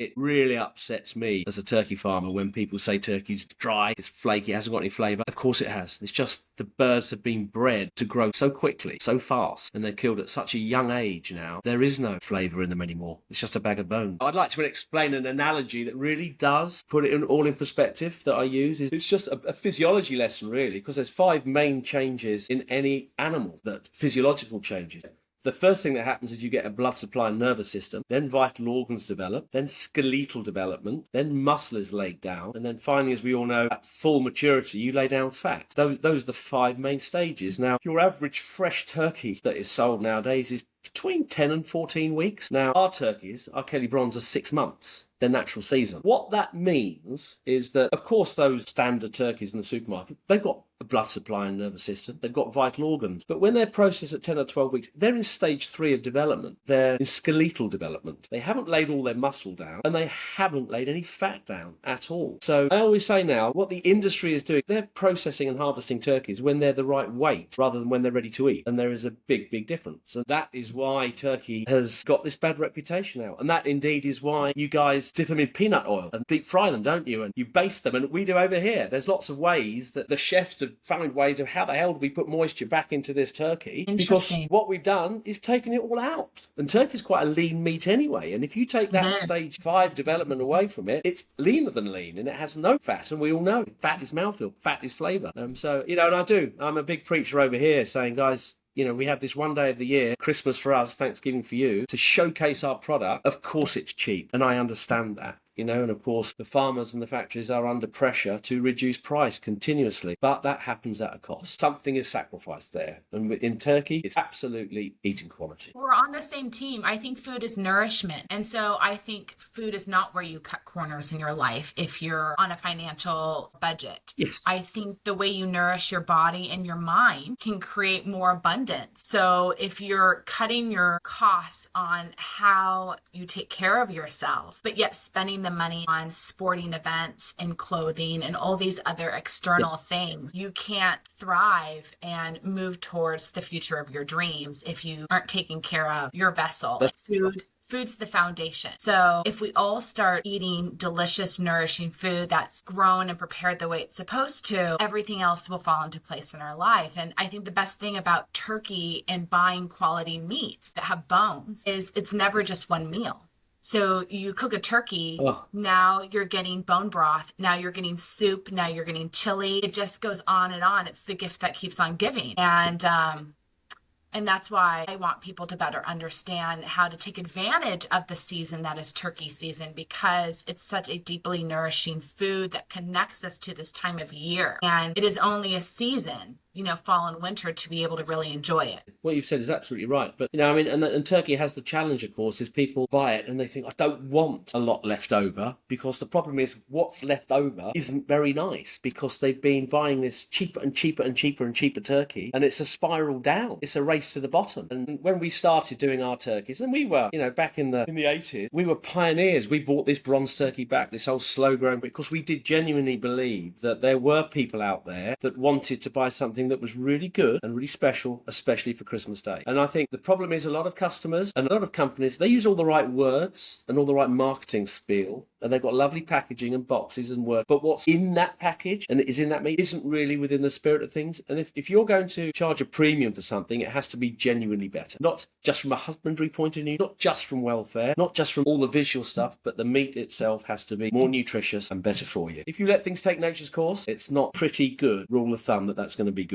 It really upsets me as a turkey farmer when people say turkey's dry, it's flaky, it hasn't got any flavour. Of course it has. It's just the birds have been bred to grow so quickly, so fast, and they're killed at such a young age now. There is no flavour in them anymore. It's just a bag of bones. I'd like to explain an analogy that really does put it all in perspective that I use. It's just a physiology lesson, really, because there's 5 main changes in any animal, that physiological changes. The first thing that happens is you get a blood supply and nervous system, then vital organs develop, then skeletal development, then muscle is laid down, and then finally, as we all know, at full maturity, you lay down fat. Those are the 5 main stages. Now, your average fresh turkey that is sold nowadays is between 10 and 14 weeks. Now, our turkeys, our Kelly Brons, are 6 months. Their natural season. What that means is that, of course, those standard turkeys in the supermarket, they've got a blood supply and nervous system, they've got vital organs. But when they're processed at 10 or 12 weeks, they're in stage 3 of development. They're in skeletal development. They haven't laid all their muscle down, and they haven't laid any fat down at all. So I always say now, what the industry is doing, they're processing and harvesting turkeys when they're the right weight, rather than when they're ready to eat. And there is a big, big difference. And that is why turkey has got this bad reputation now. And that indeed is why you guys dip them in peanut oil and deep fry them, don't you? And you baste them, and we do over here. There's lots of ways that the chefs have found ways of how the hell do we put moisture back into this turkey, because what we've done is taken it all out. And turkey's quite a lean meat anyway, and if you take that stage 5 development away from it, it's leaner than lean, and it has no fat. And we all know fat is mouthfeel, fat is flavour. So, and I'm a big preacher over here saying, guys, we have this one day of the year, Christmas for us, Thanksgiving for you, to showcase our product. Of course it's cheap, and I understand that. And of course the farmers and the factories are under pressure to reduce price continuously, but that happens at a cost. Something is sacrificed there, and in turkey it's absolutely eating quality. We're on the same team. I think food is nourishment, and so I think food is not where you cut corners in your life if you're on a financial budget. Yes. I think the way you nourish your body and your mind can create more abundance. So if you're cutting your costs on how you take care of yourself, but yet spending the money on sporting events and clothing and all these other external things, you can't thrive and move towards the future of your dreams if you aren't taking care of your vessel. Food's the foundation. So if we all start eating delicious, nourishing food that's grown and prepared the way it's supposed to, everything else will fall into place in our life. And I think the best thing about turkey and buying quality meats that have bones is it's never just one meal. So you cook a turkey, now you're getting bone broth, now you're getting soup, now you're getting chili. It just goes on and on. It's the gift that keeps on giving. And that's why I want people to better understand how to take advantage of the season that is turkey season, because it's such a deeply nourishing food that connects us to this time of year. And it is only a season, fall and winter, to be able to really enjoy it. What you've said is absolutely right. But, and turkey has the challenge, of course, is people buy it and they think, I don't want a lot left over, because the problem is what's left over isn't very nice, because they've been buying this cheaper and cheaper and cheaper and cheaper turkey, and it's a spiral down. It's a race to the bottom. And when we started doing our turkeys, and we were, back in the 80s, we were pioneers. We brought this bronze turkey back, this whole slow growing, because we did genuinely believe that there were people out there that wanted to buy something that was really good and really special, especially for Christmas Day. And I think the problem is a lot of customers and a lot of companies, they use all the right words and all the right marketing spiel, and they've got lovely packaging and boxes and words, but what's in that package and it is in that meat isn't really within the spirit of things. And if you're going to charge a premium for something, it has to be genuinely better, not just from a husbandry point of view, not just from welfare, not just from all the visual stuff, but the meat itself has to be more nutritious and better for you. If you let things take nature's course, it's not pretty good rule of thumb that that's going to be good.